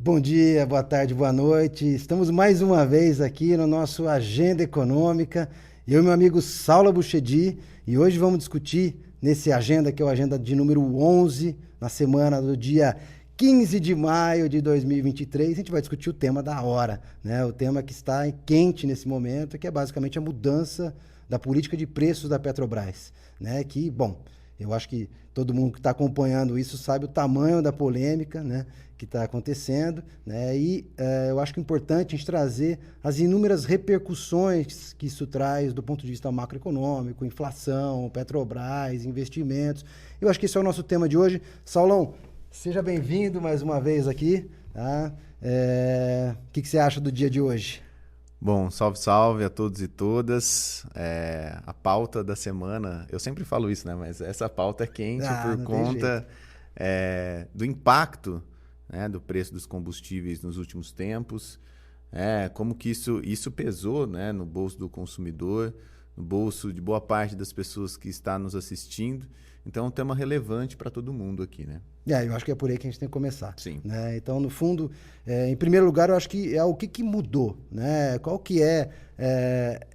Bom dia, boa tarde, boa noite. Estamos mais uma vez aqui no nosso Agenda Econômica. Eu e meu amigo Saulo Buchedi, e hoje vamos discutir nesse agenda, que é o agenda de número 11, na semana do dia 15 de maio de 2023. A gente vai discutir o tema da hora, né? O tema que está quente nesse momento, que é basicamente a mudança da política de preços da Petrobras, né? Que, bom, eu acho que todo mundo que está acompanhando isso sabe o tamanho da polêmica, né, que está acontecendo, né? E eu acho que é importante a gente trazer as inúmeras repercussões que isso traz do ponto de vista macroeconômico, inflação, Petrobras, investimentos. Eu acho que esse é o nosso tema de hoje. Saulão, seja bem-vindo mais uma vez aqui. Tá? O que você acha do dia de hoje? Bom, salve, salve a todos e todas. A pauta da semana, eu sempre falo isso, né? Mas essa pauta é quente por conta do impacto, né, do preço dos combustíveis nos últimos tempos. Como que isso pesou, né, no bolso do consumidor, no bolso de boa parte das pessoas que está nos assistindo. Então é um tema relevante para todo mundo aqui, né? Eu acho que é por aí que a gente tem que começar. Sim. Né? Então, no fundo, em primeiro lugar, eu acho que é o que mudou, né? Qual que é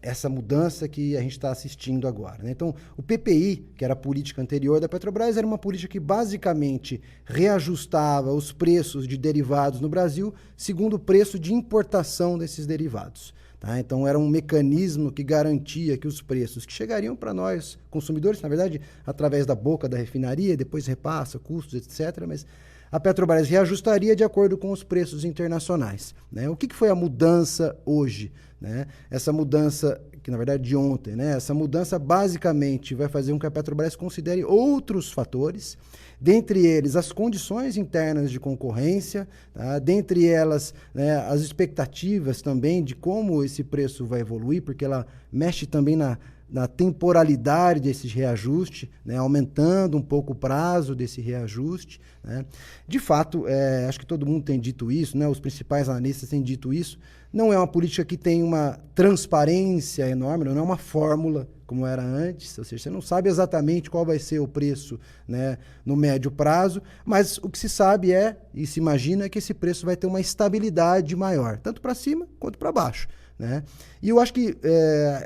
essa mudança que a gente está assistindo agora, né? Então, o PPI, que era a política anterior da Petrobras, era uma política que basicamente reajustava os preços de derivados no Brasil segundo o preço de importação desses derivados. Tá? Então, era um mecanismo que garantia que os preços que chegariam para nós, consumidores, na verdade, através da boca da refinaria, depois repassa custos, etc., mas a Petrobras reajustaria de acordo com os preços internacionais. Né? O que foi a mudança hoje? Né? Essa mudança, que na verdade de ontem, né? Essa mudança basicamente vai fazer com que a Petrobras considere outros fatores, dentre eles as condições internas de concorrência, tá? Dentre elas, né, as expectativas também de como esse preço vai evoluir, porque ela mexe também na temporalidade desse reajuste, né, aumentando um pouco o prazo desse reajuste. Né. De fato, acho que todo mundo tem dito isso, né, os principais analistas têm dito isso, não é uma política que tem uma transparência enorme, não é uma fórmula como era antes, ou seja, você não sabe exatamente qual vai ser o preço, né, no médio prazo, mas o que se sabe e se imagina é que esse preço vai ter uma estabilidade maior, tanto para cima quanto para baixo. Né? E eu acho que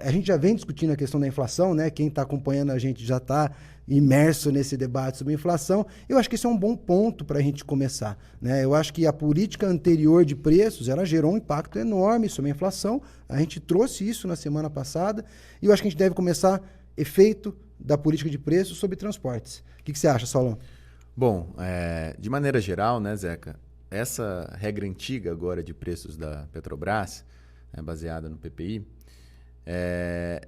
a gente já vem discutindo a questão da inflação, né? Quem está acompanhando a gente já está imerso nesse debate sobre inflação. Eu acho que esse é um bom ponto para a gente começar. Né? Eu acho que a política anterior de preços ela gerou um impacto enorme sobre a inflação. A gente trouxe isso na semana passada e eu acho que a gente deve começar efeito da política de preços sobre transportes. O que você acha, Saulão? Bom, de maneira geral, né, Zeca, essa regra antiga agora de preços da Petrobras, baseada no PPI,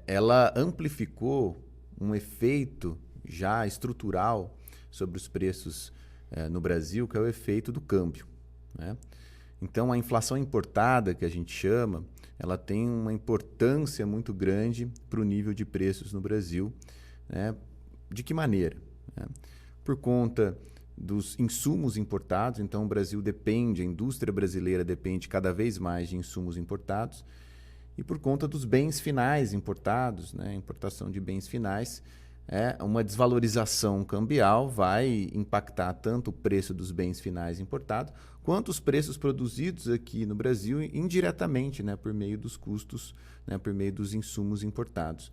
ela amplificou um efeito já estrutural sobre os preços no Brasil, que é o efeito do câmbio. Né? Então, a inflação importada, que a gente chama, ela tem uma importância muito grande para o nível de preços no Brasil. Né? De que maneira? Né? Por conta dos insumos importados, então o Brasil depende, a indústria brasileira depende cada vez mais de insumos importados, e por conta dos bens finais importados, né, importação de bens finais, uma desvalorização cambial vai impactar tanto o preço dos bens finais importados, quanto os preços produzidos aqui no Brasil indiretamente, né, por meio dos custos, né, por meio dos insumos importados.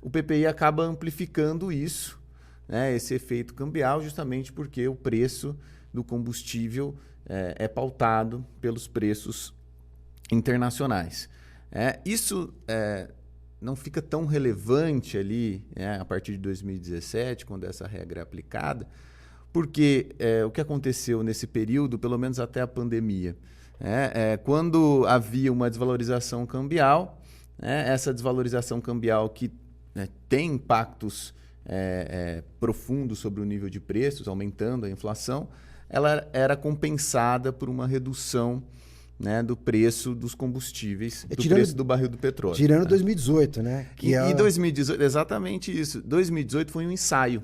O PPI acaba amplificando isso, né, esse efeito cambial, justamente porque o preço do combustível é pautado pelos preços internacionais. Isso não fica tão relevante ali, a partir de 2017, quando essa regra é aplicada, porque o que aconteceu nesse período, pelo menos até a pandemia, quando havia uma desvalorização cambial, essa desvalorização cambial que tem impactos profundo sobre o nível de preços, aumentando a inflação, ela era compensada por uma redução, né, do preço dos combustíveis, preço do barril do petróleo. Tirando 2018, né? E 2018, exatamente isso. 2018 foi um ensaio.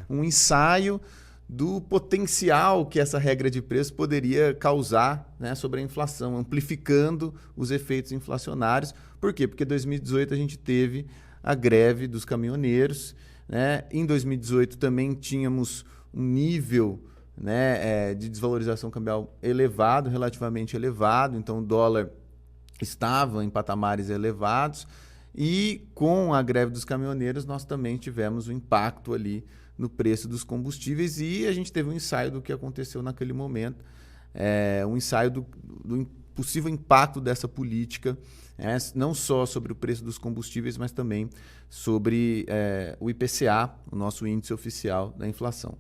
Um ensaio do potencial que essa regra de preço poderia causar, né, sobre a inflação, amplificando os efeitos inflacionários. Por quê? Porque em 2018 a gente teve a greve dos caminhoneiros, né? Em 2018 também tínhamos um nível né, de desvalorização cambial elevado, relativamente elevado, então o dólar estava em patamares elevados, e com a greve dos caminhoneiros nós também tivemos um impacto ali no preço dos combustíveis, e a gente teve um ensaio do que aconteceu naquele momento, um ensaio do possível impacto dessa política, não só sobre o preço dos combustíveis, mas também sobre o IPCA, o nosso índice oficial da inflação.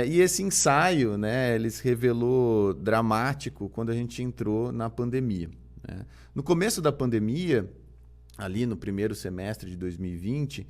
E esse ensaio, né, ele se revelou dramático quando a gente entrou na pandemia, né? No começo da pandemia, ali no primeiro semestre de 2020,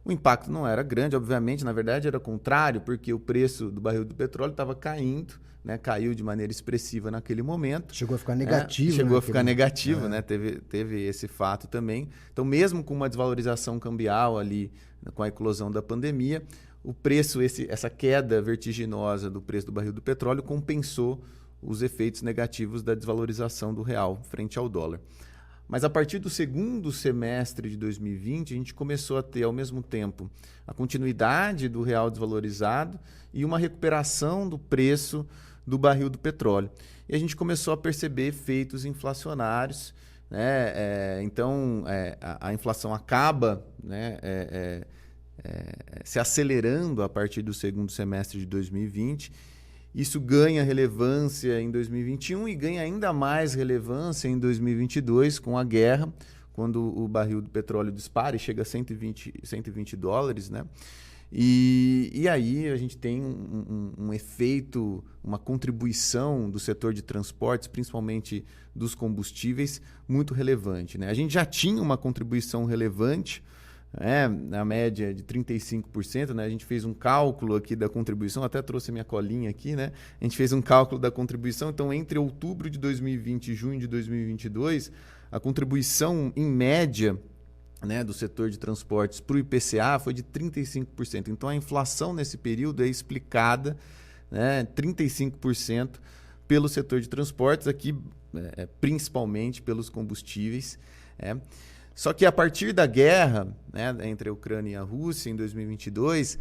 o impacto não era grande, obviamente, na verdade era contrário, porque o preço do barril do petróleo estava caindo, né, caiu de maneira expressiva naquele momento. Chegou a ficar negativo. Chegou a ficar negativo, né? Teve esse fato também. Então, mesmo com uma desvalorização cambial ali, com a eclosão da pandemia, o preço, essa queda vertiginosa do preço do barril do petróleo compensou os efeitos negativos da desvalorização do real frente ao dólar. Mas a partir do segundo semestre de 2020, a gente começou a ter, ao mesmo tempo, a continuidade do real desvalorizado e uma recuperação do preço do barril do petróleo. E a gente começou a perceber efeitos inflacionários, né? Então, a inflação acaba, né, se acelerando a partir do segundo semestre de 2020. Isso ganha relevância em 2021 e ganha ainda mais relevância em 2022 com a guerra, quando o barril do petróleo dispara e chega a 120 dólares, né? E aí a gente tem um efeito, uma contribuição do setor de transportes, principalmente dos combustíveis, muito relevante, né? A gente já tinha uma contribuição relevante, na média de 35%, né? A gente fez um cálculo aqui da contribuição, até trouxe minha colinha aqui, né? A gente fez um cálculo da contribuição, então entre outubro de 2020 e junho de 2022, a contribuição em média, né, do setor de transportes para o IPCA foi de 35%. Então a inflação nesse período é explicada, né, 35% pelo setor de transportes, aqui principalmente pelos combustíveis. Só que a partir da guerra, né, entre a Ucrânia e a Rússia, em 2022,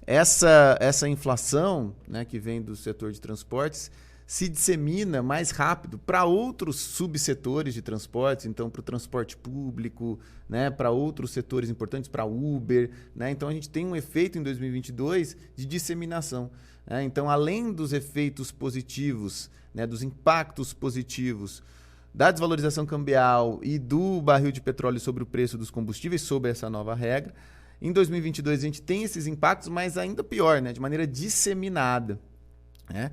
essa inflação, né, que vem do setor de transportes se dissemina mais rápido para outros subsetores de transportes, então para o transporte público, né, para outros setores importantes, para Uber, né? Então a gente tem um efeito em 2022 de disseminação, né? Então, além dos efeitos positivos, né, dos impactos positivos da desvalorização cambial e do barril de petróleo sobre o preço dos combustíveis, sob essa nova regra, em 2022 a gente tem esses impactos, mas ainda pior, né, de maneira disseminada, né?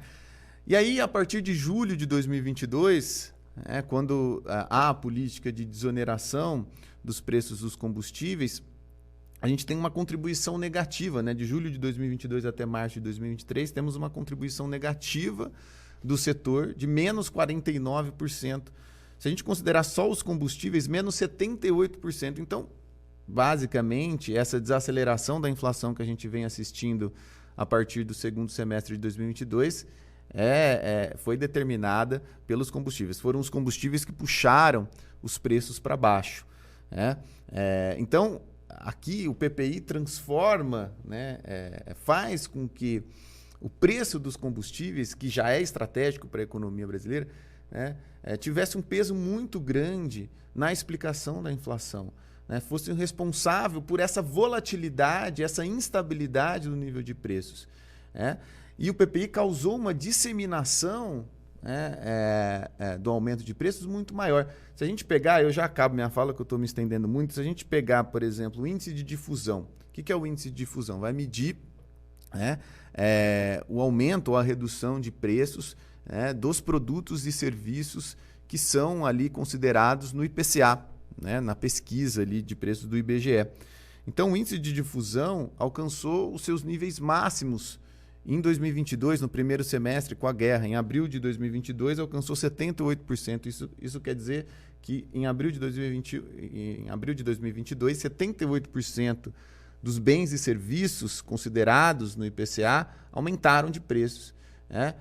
E aí, a partir de julho de 2022, quando há a política de desoneração dos preços dos combustíveis, a gente tem uma contribuição negativa, né? De julho de 2022 até março de 2023, temos uma contribuição negativa do setor de menos 49%. Se a gente considerar só os combustíveis, menos 78%. Então, basicamente, essa desaceleração da inflação que a gente vem assistindo a partir do segundo semestre de 2022 foi determinada pelos combustíveis. Foram os combustíveis que puxaram os preços para baixo, né? Então, aqui o PPI transforma, né, faz com que o preço dos combustíveis, que já é estratégico para a economia brasileira, né, tivesse um peso muito grande na explicação da inflação, né, fosse responsável por essa volatilidade, essa instabilidade do nível de preços, né? E o PPI causou uma disseminação, né, do aumento de preços muito maior. Se a gente pegar, eu já acabo minha fala que eu estou me estendendo muito, se a gente pegar, por exemplo, o índice de difusão. O que é o índice de difusão? Vai medir, né, o aumento ou a redução de preços, né, dos produtos e serviços que são ali considerados no IPCA, né, na pesquisa ali de preços do IBGE. Então, o índice de difusão alcançou os seus níveis máximos em 2022, no primeiro semestre, com a guerra. Em abril de 2022, alcançou 78%. Isso quer dizer que em abril de 2022, 78% dos bens e serviços considerados no IPCA aumentaram de preços, né?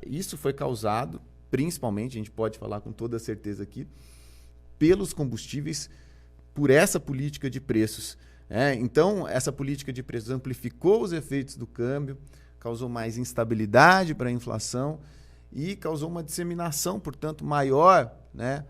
Isso foi causado, principalmente, a gente pode falar com toda certeza aqui, pelos combustíveis, por essa política de preços. Então, essa política de preços amplificou os efeitos do câmbio, causou mais instabilidade para a inflação e causou uma disseminação, portanto, maior, né,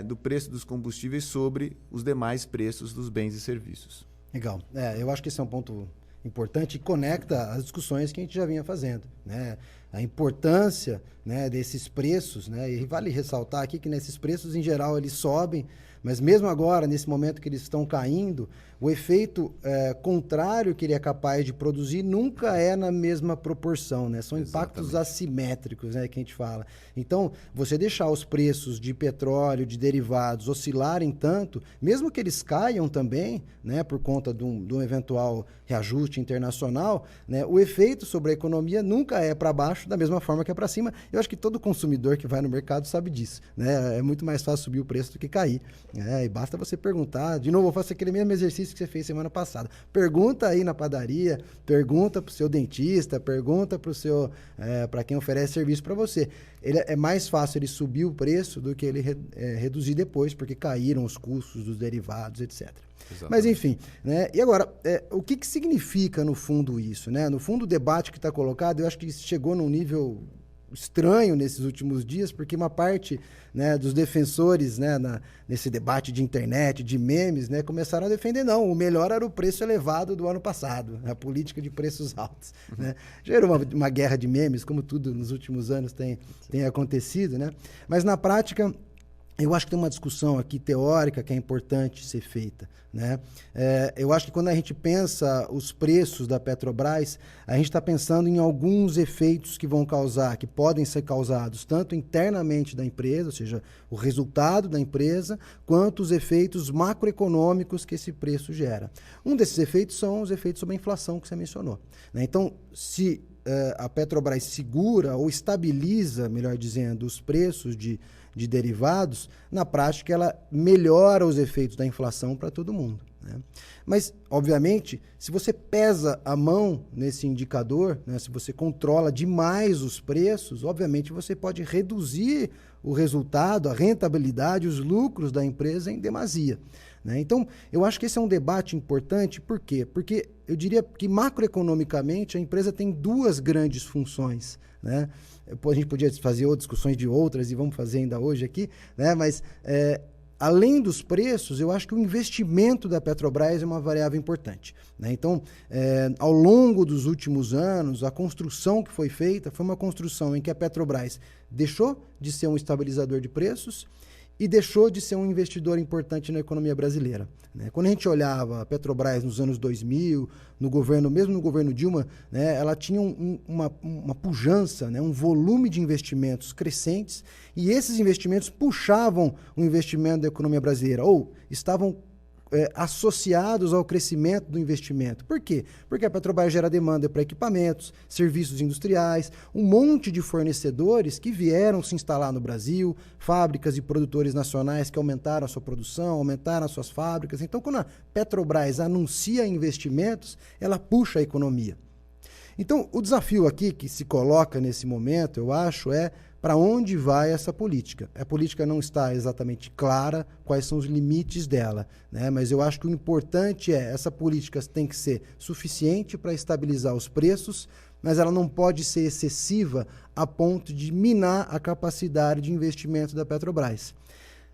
do preço dos combustíveis sobre os demais preços dos bens e serviços. Legal. Eu acho que esse é um ponto importante e conecta as discussões que a gente já vinha fazendo, né? A importância, né, desses preços, né? E vale ressaltar aqui que nesses preços, em geral, eles sobem, mas mesmo agora, nesse momento que eles estão caindo, o efeito contrário que ele é capaz de produzir nunca é na mesma proporção, né? São impactos assimétricos, né, que a gente fala. Então, você deixar os preços de petróleo, de derivados, oscilarem tanto, mesmo que eles caiam também, né, por conta de um eventual reajuste internacional, né, o efeito sobre a economia nunca é para baixo da mesma forma que é para cima. Eu acho que todo consumidor que vai no mercado sabe disso, né? É muito mais fácil subir o preço do que cair. E basta você perguntar. De novo, eu faço aquele mesmo exercício que você fez semana passada. Pergunta aí na padaria, pergunta para o seu dentista, pergunta para quem oferece serviço para você. É mais fácil ele subir o preço do que ele reduzir depois, porque caíram os custos dos derivados, etc. Exatamente. Mas enfim, né? E agora, o que significa no fundo isso, né? No fundo, o debate que está colocado, eu acho que chegou num nível estranho nesses últimos dias, porque uma parte, né, dos defensores, né, nesse debate de internet, de memes, né, começaram a defender, não, o melhor era o preço elevado do ano passado, a política de preços altos. Né? Gerou uma guerra de memes, como tudo nos últimos anos tem acontecido, né? Mas na prática, eu acho que tem uma discussão aqui teórica que é importante ser feita, né? Eu acho que quando a gente pensa os preços da Petrobras, a gente está pensando em alguns efeitos que podem ser causados tanto internamente da empresa, ou seja, o resultado da empresa, quanto os efeitos macroeconômicos que esse preço gera. Um desses efeitos são os efeitos sobre a inflação que você mencionou, né? Então, se a Petrobras segura ou estabiliza, melhor dizendo, os preços de derivados, na prática ela melhora os efeitos da inflação para todo mundo, né? Mas, obviamente, se você pesa a mão nesse indicador, né, se você controla demais os preços, obviamente você pode reduzir o resultado, a rentabilidade, os lucros da empresa em demasia, né? Então, eu acho que esse é um debate importante. Por quê? Porque eu diria que macroeconomicamente a empresa tem duas grandes funções, né? A gente podia fazer discussões de outras e vamos fazer ainda hoje aqui, né? Mas além dos preços, eu acho que o investimento da Petrobras é uma variável importante, né? Então, ao longo dos últimos anos, a construção que foi feita foi uma construção em que a Petrobras deixou de ser um estabilizador de preços e deixou de ser um investidor importante na economia brasileira, né? Quando a gente olhava a Petrobras nos anos 2000, mesmo no governo Dilma, né, ela tinha uma pujança, né, um volume de investimentos crescentes, e esses investimentos puxavam o investimento da economia brasileira, ou estavam associados ao crescimento do investimento. Por quê? Porque a Petrobras gera demanda para equipamentos, serviços industriais, um monte de fornecedores que vieram se instalar no Brasil, fábricas e produtores nacionais que aumentaram a sua produção, aumentaram as suas fábricas. Então, quando a Petrobras anuncia investimentos, ela puxa a economia. Então, o desafio aqui que se coloca nesse momento, eu acho, é para onde vai essa política. A política não está exatamente clara quais são os limites dela, né? Mas eu acho que o importante essa política tem que ser suficiente para estabilizar os preços, mas ela não pode ser excessiva a ponto de minar a capacidade de investimento da Petrobras.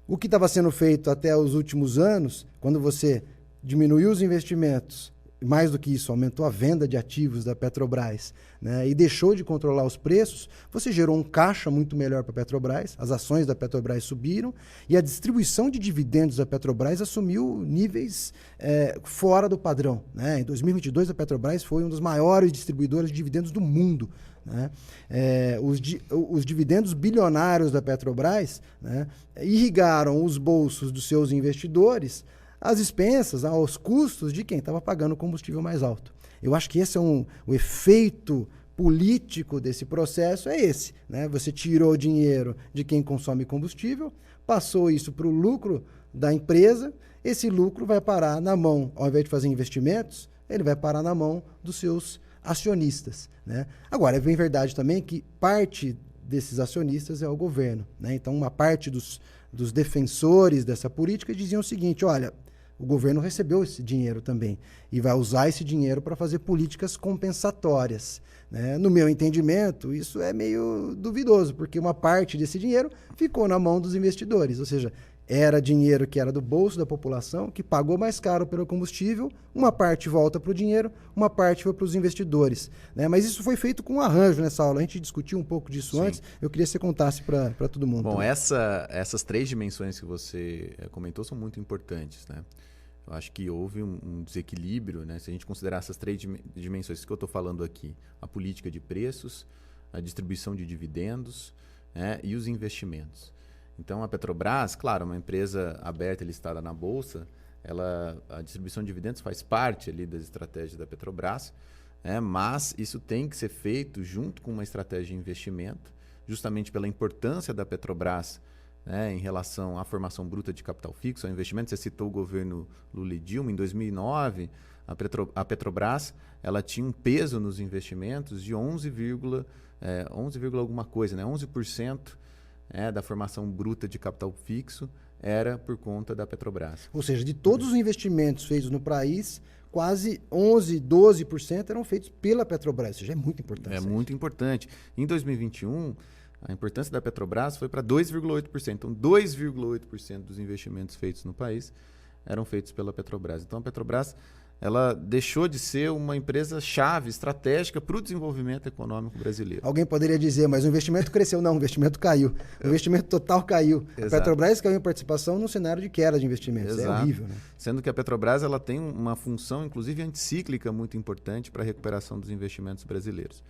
O que estava sendo feito até os últimos anos, quando você diminuiu os investimentos, mais do que isso, aumentou a venda de ativos da Petrobras, né, e deixou de controlar os preços, você gerou um caixa muito melhor para a Petrobras, as ações da Petrobras subiram e a distribuição de dividendos da Petrobras assumiu níveis fora do padrão, né? Em 2022, a Petrobras foi um dos maiores distribuidores de dividendos do mundo, né? Os dividendos bilionários da Petrobras, né, irrigaram os bolsos dos seus investidores às expensas, aos custos de quem estava pagando o combustível mais alto. Eu acho que esse é o efeito político desse processo, é esse, né? Você tirou dinheiro de quem consome combustível, passou isso para o lucro da empresa, esse lucro vai parar na mão, ao invés de fazer investimentos, ele vai parar na mão dos seus acionistas, né? Agora, é bem verdade também que parte desses acionistas é o governo, né? Então, uma parte dos defensores dessa política diziam o seguinte: olha, o governo recebeu esse dinheiro também e vai usar esse dinheiro para fazer políticas compensatórias, né? No meu entendimento, isso é meio duvidoso, porque uma parte desse dinheiro ficou na mão dos investidores, ou seja, era dinheiro que era do bolso da população, que pagou mais caro pelo combustível, uma parte volta para o dinheiro, uma parte foi para os investidores, né? Mas isso foi feito com um arranjo nessa aula, a gente discutiu um pouco disso antes, eu queria que você contasse para todo mundo. Bom, essas 3 dimensões que você comentou são muito importantes, né? Eu acho que houve um desequilíbrio, né? Se a gente considerar essas 3 dimensões que eu estou falando aqui, a política de preços, a distribuição de dividendos, né? E os investimentos. Então, a Petrobras, claro, uma empresa aberta e listada na Bolsa, a distribuição de dividendos faz parte ali das estratégias da Petrobras, mas isso tem que ser feito junto com uma estratégia de investimento, justamente pela importância da Petrobras, né, em relação à formação bruta de capital fixo, ao investimento. Você citou o governo Lula e Dilma. Em 2009, a Petrobras ela tinha um peso nos investimentos de 11 alguma coisa, né, 11%. Da formação bruta de capital fixo era por conta da Petrobras. Ou seja, de todos os investimentos feitos no país, quase 11%, 12% eram feitos pela Petrobras. Isso já é muito importante. É muito importante. Em 2021, a importância da Petrobras foi para 2,8%. Então, 2,8% dos investimentos feitos no país eram feitos pela Petrobras. Então, a Petrobras ela deixou de ser uma empresa-chave, estratégica para o desenvolvimento econômico brasileiro. Alguém poderia dizer, mas o investimento cresceu. Não, o investimento caiu. O investimento total caiu. Exato. A Petrobras caiu em participação num cenário de queda de investimentos. Exato. É horrível, né? Sendo que a Petrobras ela tem uma função, inclusive, anticíclica muito importante para a recuperação dos investimentos brasileiros.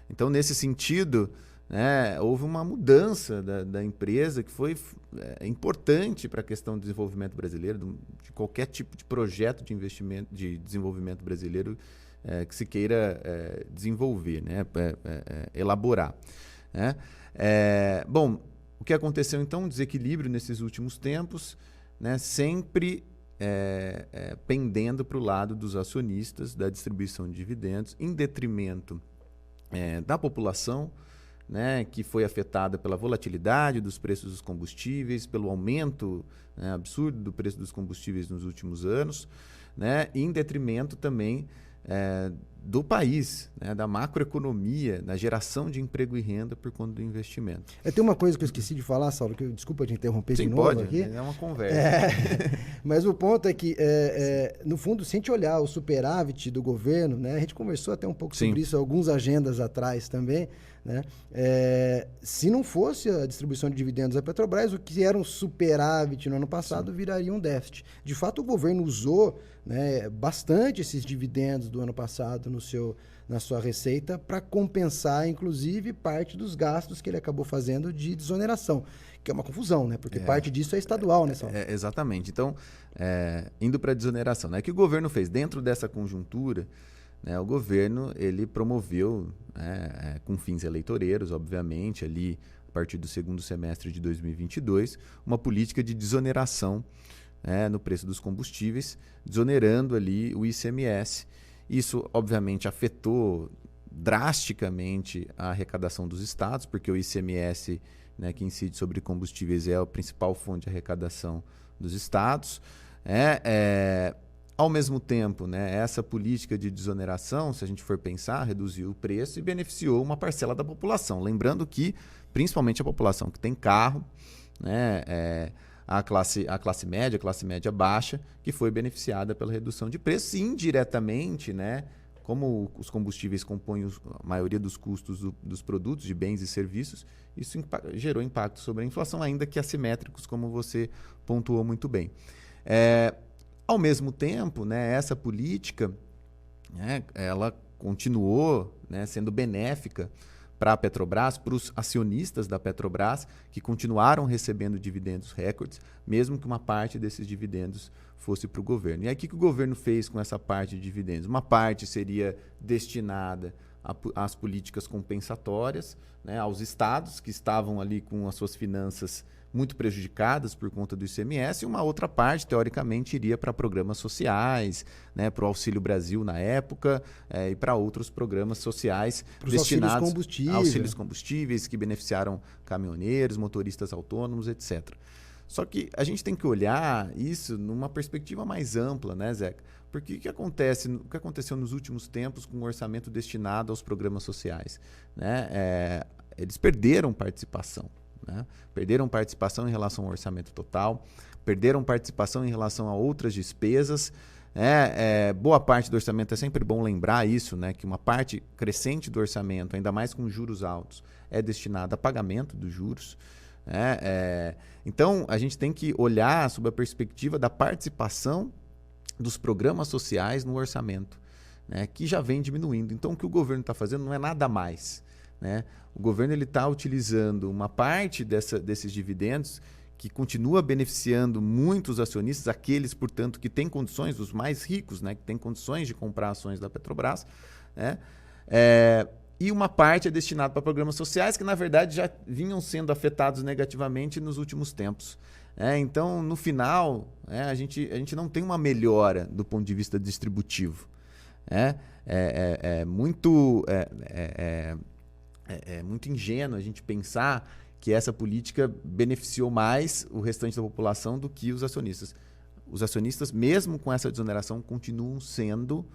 Então, nesse sentido, né, houve uma mudança da empresa que foi importante para a questão do desenvolvimento brasileiro, de qualquer tipo de projeto de investimento, de desenvolvimento brasileiro que se queira desenvolver, né, elaborar. Né? Bom, o que aconteceu então? Um desequilíbrio nesses últimos tempos, né, sempre pendendo para o lado dos acionistas, da distribuição de dividendos, em detrimento da população, né, que foi afetada pela volatilidade dos preços dos combustíveis, pelo aumento, né, absurdo do preço dos combustíveis nos últimos anos, né, e em detrimento também do país, né, da macroeconomia, da geração de emprego e renda por conta do investimento. Tem uma coisa que eu esqueci de falar, Saulo, que desculpa te interromper de novo pode, aqui. É uma conversa. Mas o ponto é que, no fundo, se a gente olhar o superávit do governo, né, a gente conversou até um pouco sobre isso algumas agendas atrás também, né? Se não fosse a distribuição de dividendos da Petrobras, o que era um superávit no ano passado viraria um déficit. De fato, o governo usou, né, bastante esses dividendos do ano passado na sua receita para compensar, inclusive, parte dos gastos que ele acabou fazendo de desoneração, que é uma confusão, né? Porque parte disso é estadual, né, Saulo? Exatamente. Então, indo para a desoneração, né? O que o governo fez dentro dessa conjuntura, né, o governo ele promoveu, com fins eleitoreiros, obviamente, ali a partir do segundo semestre de 2022, uma política de desoneração no preço dos combustíveis, desonerando ali o ICMS. Isso, obviamente, afetou drasticamente a arrecadação dos estados, porque o ICMS, né, que incide sobre combustíveis é a principal fonte de arrecadação dos estados. Ao mesmo tempo, né, essa política de desoneração, se a gente for pensar, reduziu o preço e beneficiou uma parcela da população. Lembrando que, principalmente a população que tem carro, né, a classe média baixa, que foi beneficiada pela redução de preço, e indiretamente, né, como os combustíveis compõem a maioria dos custos dos produtos, de bens e serviços, isso gerou impacto sobre a inflação, ainda que assimétricos, como você pontuou muito bem. Ao mesmo tempo, né, essa política, né, ela continuou, né, sendo benéfica para a Petrobras, para os acionistas da Petrobras, que continuaram recebendo dividendos recordes, mesmo que uma parte desses dividendos fosse para o governo. E aí, o que o governo fez com essa parte de dividendos? Uma parte seria destinada às políticas compensatórias, né, aos estados que estavam ali com as suas finanças muito prejudicadas por conta do ICMS, e uma outra parte, teoricamente, iria para programas sociais, né, para o Auxílio Brasil na época, e para outros programas sociais destinados a auxílios combustíveis que beneficiaram caminhoneiros, motoristas autônomos, etc. Só que a gente tem que olhar isso numa perspectiva mais ampla, né, Zeca? Porque o que aconteceu nos últimos tempos com o orçamento destinado aos programas sociais? Né? Eles perderam participação. Né? Perderam participação em relação ao orçamento total, perderam participação em relação a outras despesas. Boa parte do orçamento, é sempre bom lembrar isso, né? Que uma parte crescente do orçamento, ainda mais com juros altos, é destinada a pagamento dos juros. Então, a gente tem que olhar sob a perspectiva da participação dos programas sociais no orçamento, né, que já vem diminuindo. Então, o que o governo está fazendo não é nada mais. Né? O governo está utilizando uma parte desses dividendos que continua beneficiando muitos acionistas, aqueles, portanto, que têm condições, os mais ricos, né, que têm condições de comprar ações da Petrobras, né? E uma parte é destinada para programas sociais que, na verdade, já vinham sendo afetados negativamente nos últimos tempos. Então, no final, a gente não tem uma melhora do ponto de vista distributivo. É muito ingênuo a gente pensar que essa política beneficiou mais o restante da população do que os acionistas. Os acionistas, mesmo com essa desoneração, continuam sendo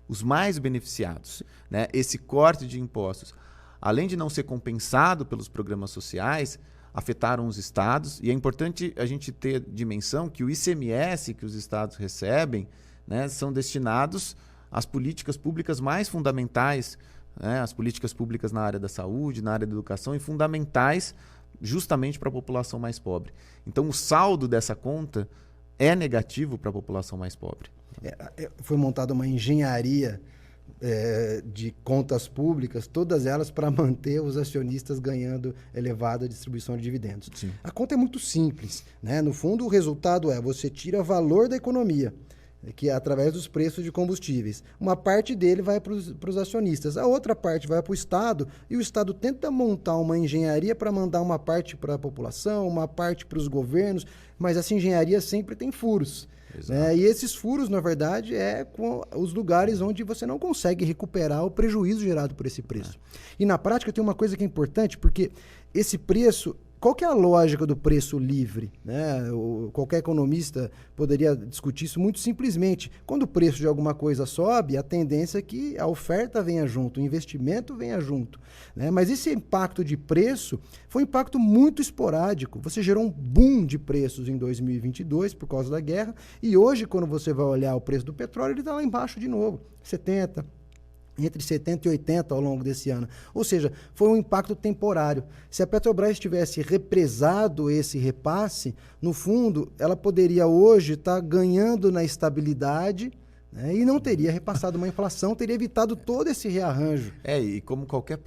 os mais beneficiados. Né? Esse corte de impostos, além de não ser compensado pelos programas sociais, afetaram os estados, e é importante a gente ter dimensão que o ICMS que os estados recebem, né, são destinados às políticas públicas mais fundamentais, né, as políticas públicas na área da saúde, na área da educação, e fundamentais justamente para a população mais pobre. Então, o saldo dessa conta é negativo para a população mais pobre. Foi montada uma engenharia de contas públicas, todas elas para manter os acionistas ganhando elevada distribuição de dividendos. Sim. A conta é muito simples, né? No fundo, o resultado você tira valor da economia, que é através dos preços de combustíveis. Uma parte dele vai para os acionistas, a outra parte vai para o Estado, e o Estado tenta montar uma engenharia para mandar uma parte para a população, uma parte para os governos, mas essa engenharia sempre tem furos. E esses furos, na verdade, com os lugares onde você não consegue recuperar o prejuízo gerado por esse preço. E na prática tem uma coisa que é importante, porque esse preço... Qual que é a lógica do preço livre? Né? Qualquer economista poderia discutir isso muito simplesmente. Quando o preço de alguma coisa sobe, a tendência é que a oferta venha junto, o investimento venha junto. Né? Mas esse impacto de preço foi um impacto muito esporádico. Você gerou um boom de preços em 2022 por causa da guerra, e hoje, quando você vai olhar o preço do petróleo, ele está lá embaixo de novo, 70, entre 70 e 80 ao longo desse ano. Ou seja, foi um impacto temporário. Se a Petrobras tivesse represado esse repasse, no fundo, ela poderia hoje estar ganhando na estabilidade, né, e não teria repassado uma inflação, teria evitado todo esse rearranjo. E como qualquer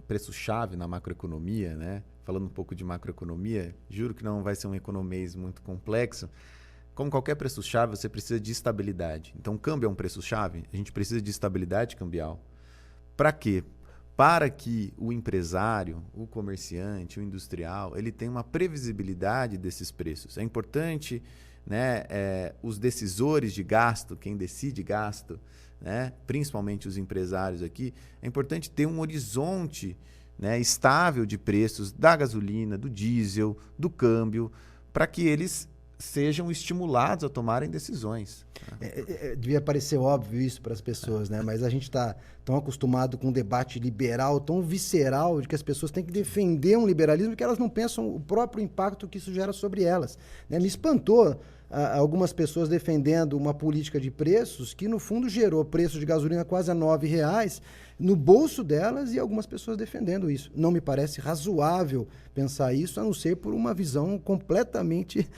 preço-chave na macroeconomia, né, falando um pouco de macroeconomia, juro que não vai ser um economês muito complexo. Como qualquer preço-chave, você precisa de estabilidade. Então, o câmbio é um preço-chave, a gente precisa de estabilidade cambial. Para quê? Para que o empresário, o comerciante, o industrial, ele tenha uma previsibilidade desses preços. É importante, né, os decisores de gasto, quem decide gasto, né, principalmente os empresários aqui, é importante ter um horizonte, né, estável de preços da gasolina, do diesel, do câmbio, para que eles sejam estimulados a tomarem decisões. Devia parecer óbvio isso para as pessoas, né? Mas a gente está tão acostumado com um debate liberal, tão visceral, de que as pessoas têm que defender um liberalismo que elas não pensam o próprio impacto que isso gera sobre elas. Né? Me espantou algumas pessoas defendendo uma política de preços que, no fundo, gerou preço de gasolina quase a R$9 no bolso delas, e algumas pessoas defendendo isso. Não me parece razoável pensar isso, a não ser por uma visão completamente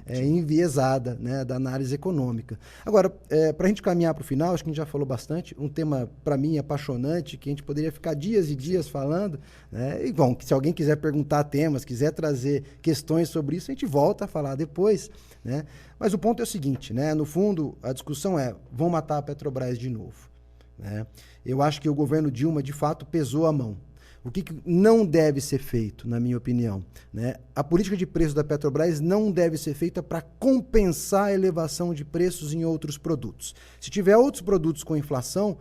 enviesada, né, da análise econômica. Agora, para a gente caminhar para o final, acho que a gente já falou bastante, um tema, para mim, apaixonante, que a gente poderia ficar dias e dias falando, né? E, bom, se alguém quiser perguntar temas, quiser trazer questões sobre isso, a gente volta a falar depois, né? Mas o ponto é o seguinte, né? No fundo, a discussão vão matar a Petrobras de novo, né? Eu acho que o governo Dilma, de fato, pesou a mão. O que não deve ser feito, na minha opinião, né? A política de preço da Petrobras não deve ser feita para compensar a elevação de preços em outros produtos. Se tiver outros produtos com inflação,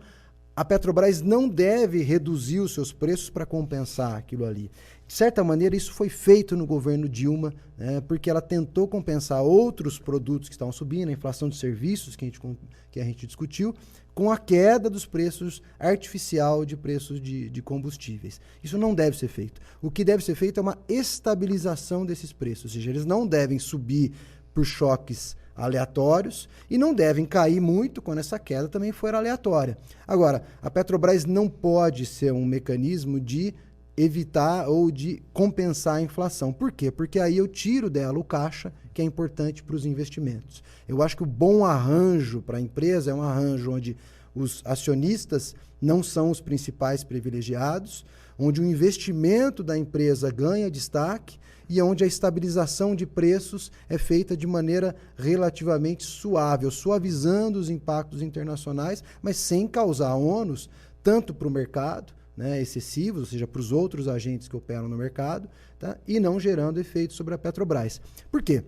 a Petrobras não deve reduzir os seus preços para compensar aquilo ali. De certa maneira, isso foi feito no governo Dilma, né, porque ela tentou compensar outros produtos que estavam subindo, a inflação de serviços que a gente discutiu, com a queda dos preços artificial de preços de combustíveis. Isso não deve ser feito. O que deve ser feito é uma estabilização desses preços, ou seja, eles não devem subir por choques aleatórios e não devem cair muito quando essa queda também for aleatória. Agora, a Petrobras não pode ser um mecanismo de evitar ou de compensar a inflação. Por quê? Porque aí eu tiro dela o caixa, que é importante para os investimentos. Eu acho que o bom arranjo para a empresa é um arranjo onde os acionistas não são os principais privilegiados, onde o investimento da empresa ganha destaque e onde a estabilização de preços é feita de maneira relativamente suave, suavizando os impactos internacionais, mas sem causar ônus tanto para o mercado, né, excessivos, ou seja, para os outros agentes que operam no mercado, tá, e não gerando efeito sobre a Petrobras. Por quê?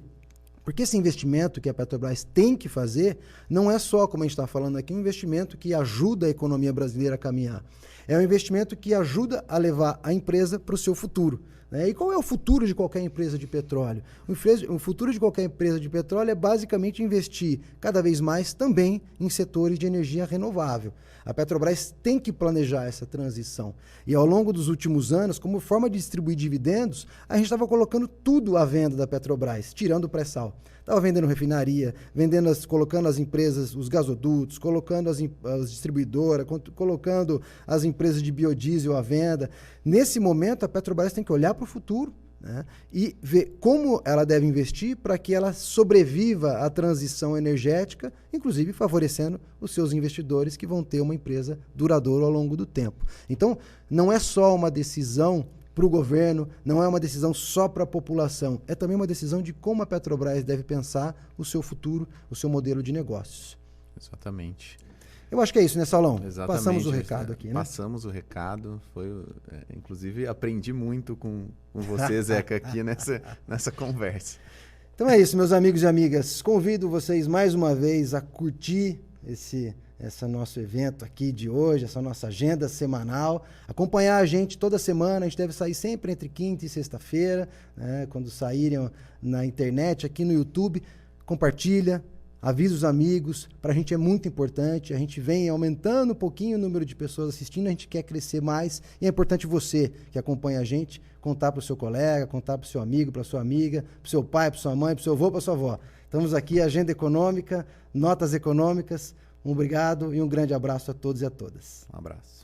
Porque esse investimento que a Petrobras tem que fazer não é só, como a gente está falando aqui, um investimento que ajuda a economia brasileira a caminhar. É um investimento que ajuda a levar a empresa para o seu futuro. Né? E qual é o futuro de qualquer empresa de petróleo? O futuro de qualquer empresa de petróleo é basicamente investir cada vez mais também em setores de energia renovável. A Petrobras tem que planejar essa transição. E ao longo dos últimos anos, como forma de distribuir dividendos, a gente estava colocando tudo à venda da Petrobras, tirando o pré-sal. Estava vendendo refinaria, colocando as empresas, os gasodutos, colocando as distribuidoras, colocando as empresas de biodiesel à venda. Nesse momento, a Petrobras tem que olhar para o futuro, né, e ver como ela deve investir para que ela sobreviva à transição energética, inclusive favorecendo os seus investidores que vão ter uma empresa duradoura ao longo do tempo. Então, não é só uma decisão para o governo, não é uma decisão só para a população, é também uma decisão de como a Petrobras deve pensar o seu futuro, o seu modelo de negócios. Exatamente. Eu acho que é isso, né, Saulão? Exatamente. Passamos o recado aqui, né? Passamos o recado. Inclusive, aprendi muito com você, Zeca, aqui nessa conversa. Então é isso, meus amigos e amigas. Convido vocês mais uma vez a curtir esse nosso evento aqui de hoje, essa nossa agenda semanal. Acompanhar a gente toda semana. A gente deve sair sempre entre quinta e sexta-feira, né, quando saírem na internet, aqui no YouTube. Compartilha. Avisa os amigos, para a gente é muito importante, a gente vem aumentando um pouquinho o número de pessoas assistindo, a gente quer crescer mais, e é importante você que acompanha a gente, contar para o seu colega, contar para o seu amigo, para a sua amiga, para o seu pai, para sua mãe, para o seu avô, para a sua avó. Estamos aqui, Agenda Econômica, Notas Econômicas, um obrigado e um grande abraço a todos e a todas. Um abraço.